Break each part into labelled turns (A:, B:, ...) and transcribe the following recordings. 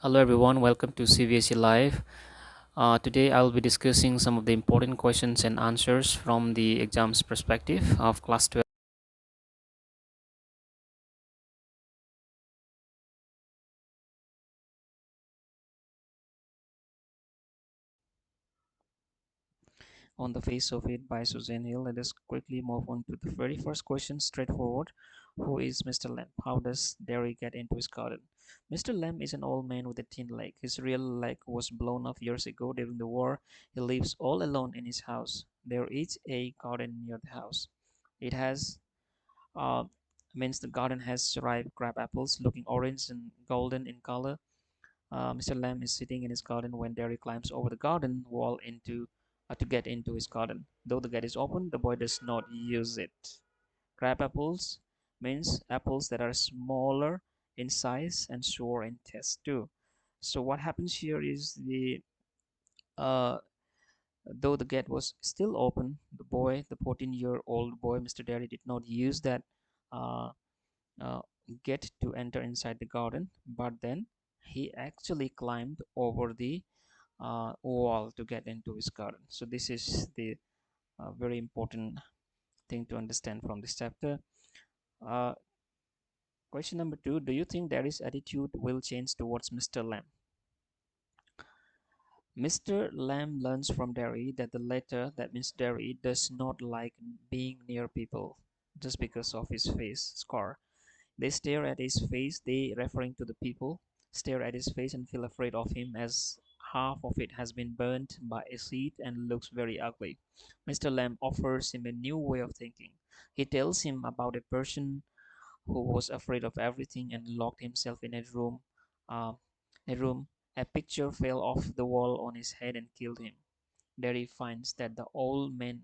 A: Hello everyone, welcome to CBSE Live. Today I'll be discussing some of the important questions and answers from the exams perspective of class 12. On the Face of It by Suzanne Hill. Let us quickly move on to the very first question, straightforward. Who is Mr. Lamb? How does Derry get into his garden? Mr. Lamb is an old man with a tin leg. His real leg was blown off years ago during the war. He lives all alone in his house. There is a garden near the house. It has uh, means the garden has ripe crab apples looking orange and golden in color. Mr. Lamb is sitting in his garden when Derry climbs over the garden wall to get into his garden. Though the gate is open, the boy does not use it. Crab apples means apples that are smaller in size and sour in taste too. So what happens here is uh, though the gate was still open, the 14-year-old boy, Mr. Derry, did not use that uh, uh, get to enter inside the garden, but then he actually climbed over the wall to get into his garden. So this is the very important thing to understand from this chapter. uh, Question number 2, do you think Derry's attitude will change towards Mr. Lamb? Mr. Lamb learns from Derry that the latter, that means Derry, does not like being near people just because of his face scar. They stare at his face, they, referring to the people, stare at his face and feel afraid of him as half of it has been burnt by acid and looks very ugly. Mr. Lamb offers him a new way of thinking. He tells him about a person who was afraid of everything and locked himself in a room. Uh, a room. A picture fell off the wall on his head and killed him. There he finds that the old man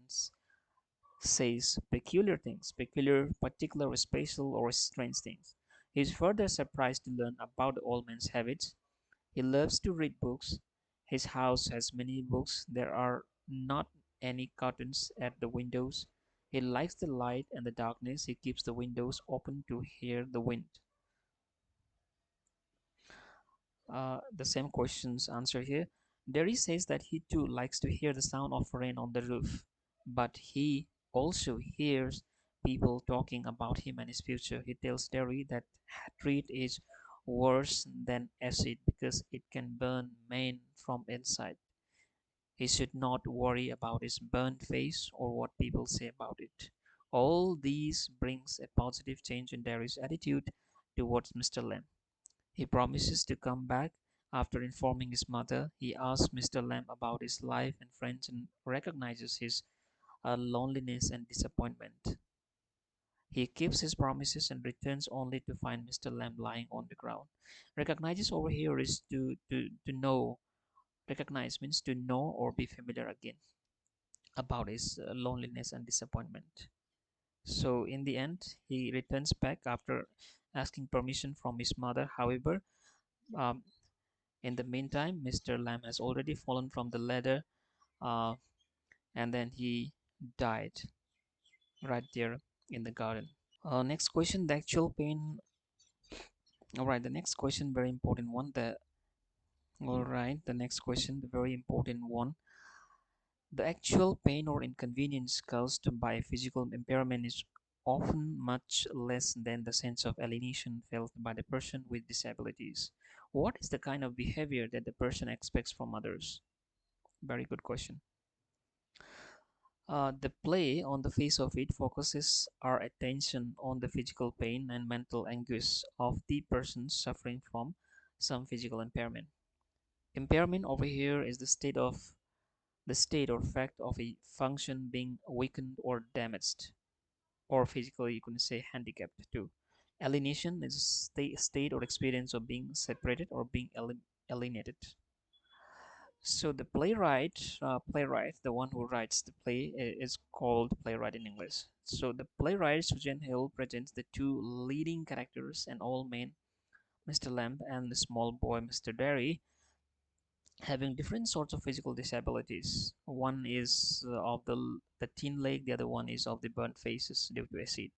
A: says peculiar things, peculiar, particular, special, or strange things. He is further surprised to learn about the old man's habits. He loves to read books. His house has many books. There are not any curtains at the windows. He likes the light and the darkness. He keeps the windows open to hear the wind. The same questions answer here. Derry says that he too likes to hear the sound of rain on the roof, but he also hears people talking about him and his future. He tells Derry that hatred is worse than acid because it can burn men from inside. He should not worry about his burnt face or what people say about it. All these brings a positive change in Derry's attitude towards Mr. Lamb. He promises to come back. After informing his mother, he asks Mr. Lamb about his life and friends and recognizes his loneliness and disappointment. He keeps his promises and returns only to find Mr. Lamb lying on the ground. Recognizes over here is to know. Recognize means to know or be familiar again about his loneliness and disappointment. So in the end, he returns back after asking permission from his mother. However, um, in the meantime, Mr. Lamb has already fallen from the ladder, uh, and then he died right there in the garden. Next question, the actual pain. All right, the next question, very important one. All right, the next question, the very important one. The actual pain or inconvenience caused by physical impairment is often much less than the sense of alienation felt by the person with disabilities. What is the kind of behavior that the person expects from others? Very good question. The play, on the face of it, focuses our attention on the physical pain and mental anguish of the person suffering from some physical impairment. Impairment over here is the state or fact of a function being weakened or damaged, or physically you can say handicapped too. Alienation is a state or experience of being separated or being alienated. So the playwright, the one who writes the play, is called playwright in English. So the playwright Susan Hill presents the two leading characters, an old man, Mr. Lamb, and the small boy, Mr. Derry, having different sorts of physical disabilities. One is of the thin leg, the other one is of the burnt faces due to acid.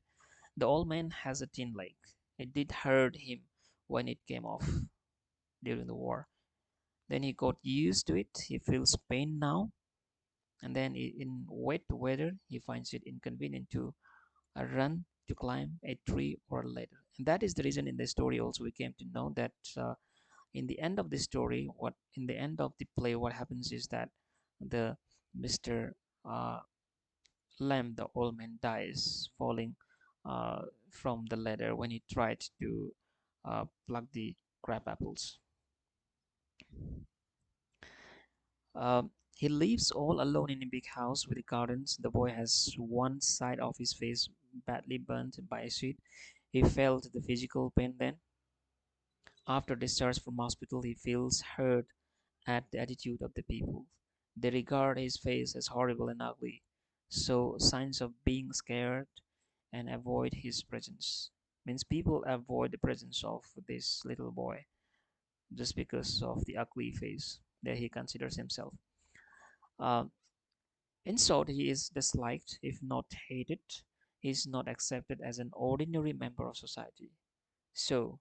A: The old man has a thin leg. It did hurt him when it came off. during the war. Then he got used to it. He feels pain now, and then in wet weather, he finds it inconvenient to run to climb a tree or a ladder. And that is the reason in the story also we came to know that in the end of the story, what in the end of the play, what happens is that the Mr. Uh, Lamb, the old man, dies falling uh, from the ladder when he tried to pluck the crab apples. He lives all alone in a big house with gardens. The boy has one side of his face badly burnt by a sweat. He felt the physical pain then. After discharge from hospital, he feels hurt at the attitude of the people. They regard his face as horrible and ugly, so signs of being scared and avoid his presence. Means people avoid the presence of this little boy just because of the ugly face that he considers himself. Uh, in short, he is disliked, if not hated. He is not accepted as an ordinary member of society. So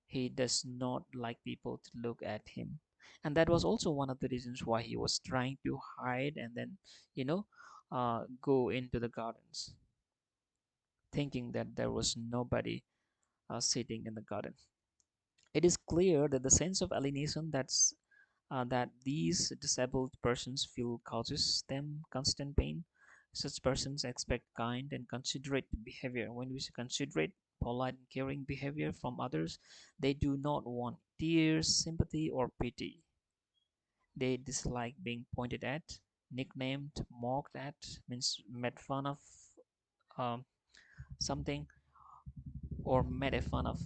A: he does not like people to look at him. And that was also one of the reasons why he was trying to hide and then, you know, go into the gardens, thinking that there was nobody sitting in the garden. It is clear that the sense of alienation that these disabled persons feel causes them constant pain. Such persons expect kind and considerate behavior. When we say considerate, polite, and caring behavior from others, they do not want tears, sympathy, or pity. They dislike being pointed at, nicknamed, mocked at, means made fun of um, something, or made a fun of.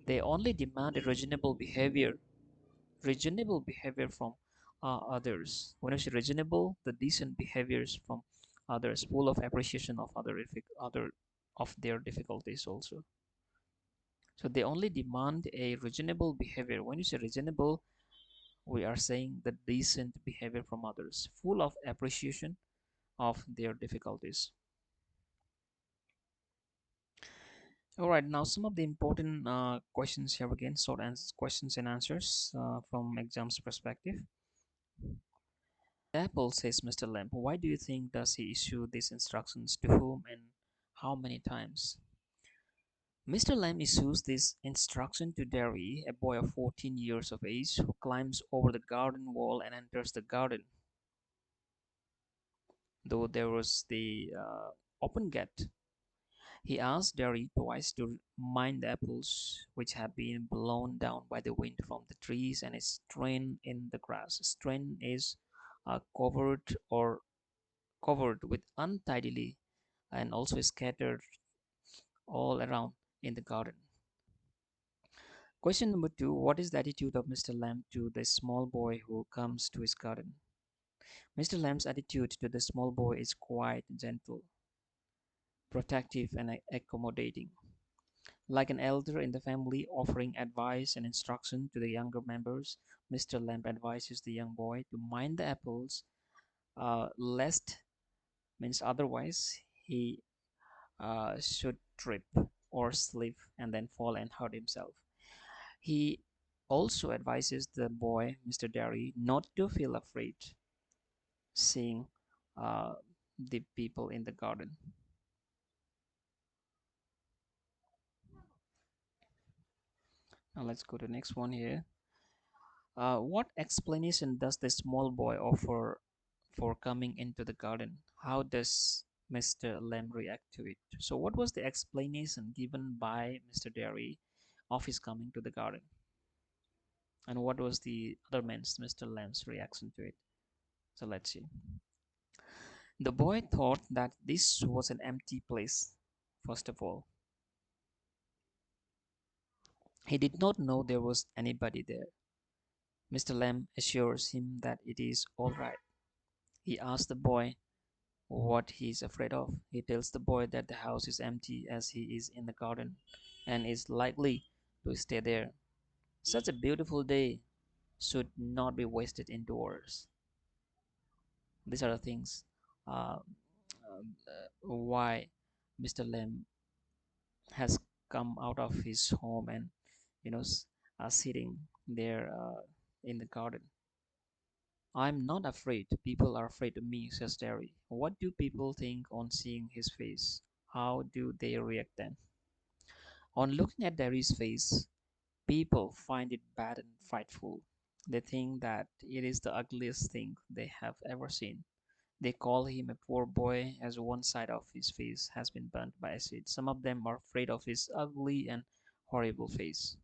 A: They only demand a reasonable behavior from others. When I say reasonable, the decent behaviors from others, full of appreciation of other of their difficulties also. So they only demand a reasonable behavior. When you say reasonable, we are saying the decent behavior from others, full of appreciation of their difficulties. All right, now some of the important questions here again, questions and answers from exams perspective. Apple, says Mr. Lamb. Why do you think does he issue these instructions, to whom and how many times? Mr. Lamb issues this instruction to Derry, a boy of 14 years of age, who climbs over the garden wall and enters the garden. Though there was the open gate, he asked Derry twice to mind the apples, which had been blown down by the wind from the trees and is strewn in the grass. Strewn is covered with untidily and also scattered all around in the garden. Question number two: what is the attitude of Mr. Lamb to the small boy who comes to his garden? Mr. Lamb's attitude to the small boy is quite gentle, protective, and accommodating. Like an elder in the family offering advice and instruction to the younger members, Mr. Lamb advises the young boy to mind the apples, lest means otherwise he should trip or slip and then fall and hurt himself. He also advises the boy, Mr. Derry, not to feel afraid seeing uh, the people in the garden. Now let's go to the next one here. What explanation does the small boy offer for coming into the garden? How does Mr. Lamb react to it? So, what was the explanation given by Mr. Derry of his coming to the garden? And what was the other man's, Mr. Lamb's, reaction to it? So, let's see. The boy thought that this was an empty place, first of all. He did not know there was anybody there. Mr. Lamb assures him that it is all right. He asks the boy what he is afraid of. He tells the boy that the house is empty as he is in the garden and is likely to stay there. Such a beautiful day should not be wasted indoors. These are the things why Mr. Lamb has come out of his home and you know, sitting there in the garden. I'm not afraid. People are afraid of me, says Derry. What do people think on seeing his face? How do they react then? On looking at Derry's face, people find it bad and frightful. They think that it is the ugliest thing they have ever seen. They call him a poor boy as one side of his face has been burnt by acid. Some of them are afraid of his ugly and horrible face.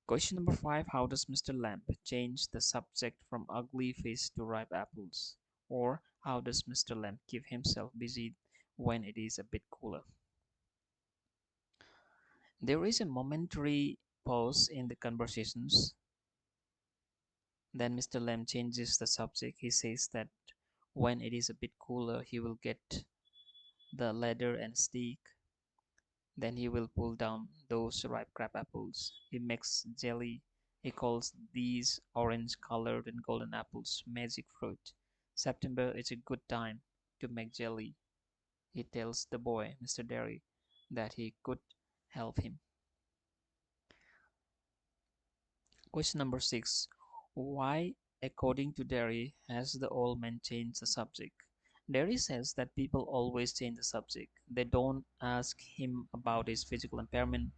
A: Question number 5. How does Mr. Lamb change the subject from ugly face to ripe apples? Or how does Mr. Lamb keep himself busy when it is a bit cooler? There is a momentary pause in the conversations. Then Mr. Lamb changes the subject. He says that when it is a bit cooler, he will get the ladder and stick. Then he will pull down those ripe crab apples. He makes jelly. He calls these orange colored and golden apples magic fruit. September is a good time to make jelly. He tells the boy, Mr. Derry, that he could help him. Question number 6. Why, according to Derry, has the old man changed the subject? Derry says that people always change the subject. They don't ask him about his physical impairment.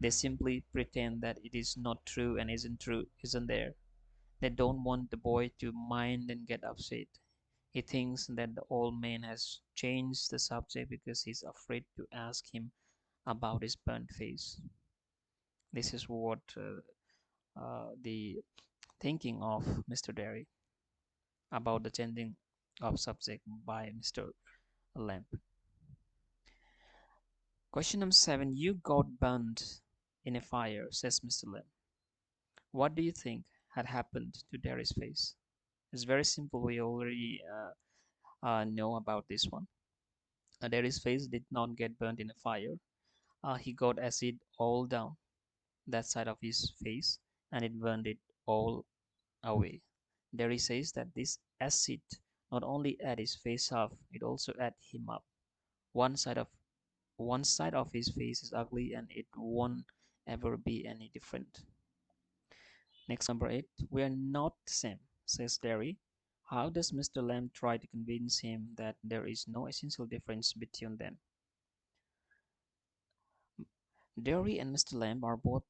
A: They simply pretend that it is not true and isn't true, isn't there. They don't want the boy to mind and get upset. He thinks that the old man has changed the subject because he's afraid to ask him about his burnt face. This is what the thinking of Mr. Derry about the changing of subject by Mr. Lamb. Question number 7. You got burned in a fire, says Mr. Lamb. What do you think had happened to Derry's face? It's very simple. We already know about this one. Derry's face did not get burned in a fire. He got acid all down that side of his face and it burned it all away. Derry says that this acid not only ate his face off, it also ate him up. One side of one side of his face is ugly and it won't ever be any different. Next, number 8. We are not the same, says Derry. How does Mr. Lamb try to convince him that there is no essential difference between them? Derry and Mr. Lamb are both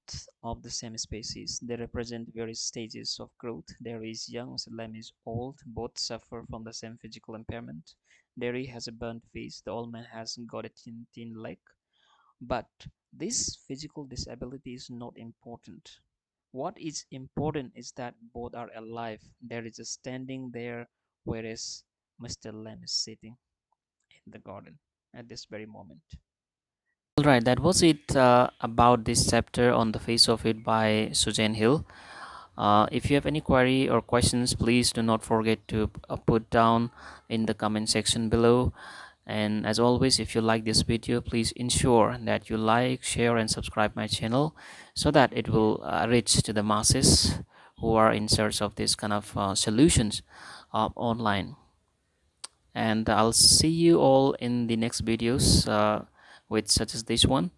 A: of the same species. They represent various stages of growth. Derry is young, Mr. Lamb is old. Both suffer from the same physical impairment. Derry has a burnt face. The old man has got a thin leg. But this physical disability is not important. What is important is that both are alive. There is a standing there, whereas Mr. Lamb is sitting in the garden at this very moment. All right, that was it about this chapter on the face of it by Suzanne Hill. If you have any query or questions, please do not forget to put down in the comment section below. And as always, if you like this video, please ensure that you like, share and subscribe my channel so that it will reach to the masses who are in search of this kind of solutions online. And I'll see you all in the next videos with such as this one.